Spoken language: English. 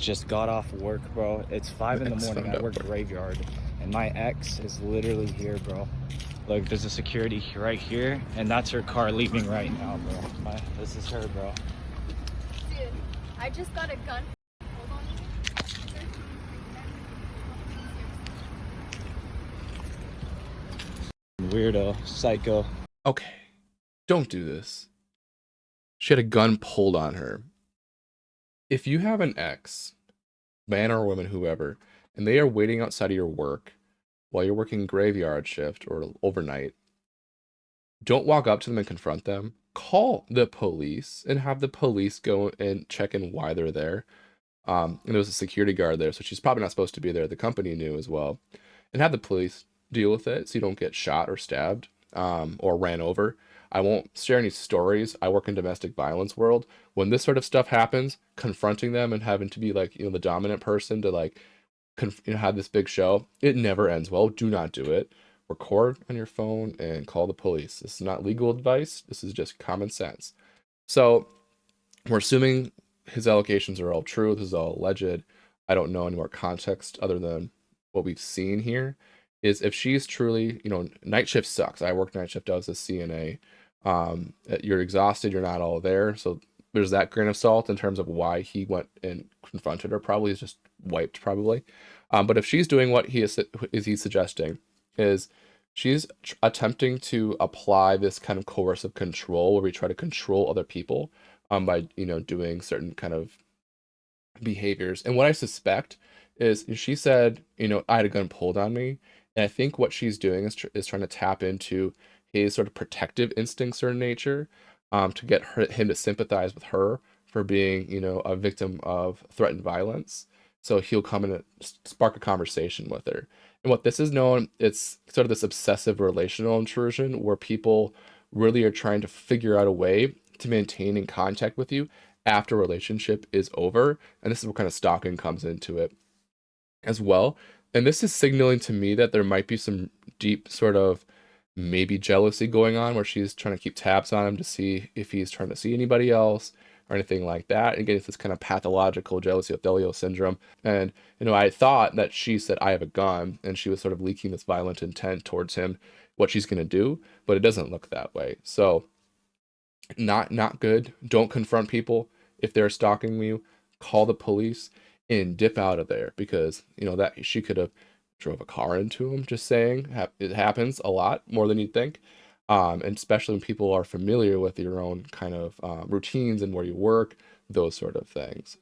Just got off work, bro. It's 5 in the morning. I work graveyard, and my ex is literally here, bro. Look, there's a security right here, and that's her car leaving right now, bro. This is her, bro. Dude, I just got a gun. Hold on. Weirdo, psycho. Okay, don't do this. She had a gun pulled on her. If you have an ex, man or woman, whoever, and they are waiting outside of your work while you're working graveyard shift or overnight, don't walk up to them and confront them. Call the police and have the police go and check in why they're there. And there was a security guard there, so she's probably not supposed to be there. The company knew as well. And have the police deal with it so you don't get shot or stabbed or ran over. I won't share any stories. I work in domestic violence world. When this sort of stuff happens, confronting them and having to be like, the dominant person to like have this big show, it never ends well. Do not do it. Record on your phone and call the police. This is not legal advice. This is just common sense. So we're assuming his allegations are all true. This is all alleged. I don't know any more context other than what we've seen here. Is if she's truly, night shift sucks. I work night shift. I was a CNA. You're exhausted. You're not all there. So there's that grain of salt in terms of why he went and confronted her. Probably is just wiped. Probably. But if she's doing what he's suggesting, is she's attempting to apply this kind of coercive control where we try to control other people by doing certain kind of behaviors. And what I suspect is she said, I had a gun pulled on me, and I think what she's doing is trying to tap into his sort of protective instincts or nature, to get him to sympathize with her for being a victim of threatened violence. So he'll come in and spark a conversation with her. And what this is known, it's sort of this obsessive relational intrusion where people really are trying to figure out a way to maintain in contact with you after a relationship is over. And this is where kind of stalking comes into it as well. And this is signaling to me that there might be some deep sort of maybe jealousy going on where she's trying to keep tabs on him to see if he's trying to see anybody else or anything like that. And again, it's this kind of pathological jealousy Othello syndrome. And, I thought that she said, I have a gun, and she was sort of leaking this violent intent towards him, what she's going to do, but it doesn't look that way. So not good. Don't confront people if they're stalking you. Call the police and dip out of there, because, that she could have drove a car into him, just saying. It happens a lot, more than you'd think. And especially when people are familiar with your own kind of routines and where you work, those sort of things.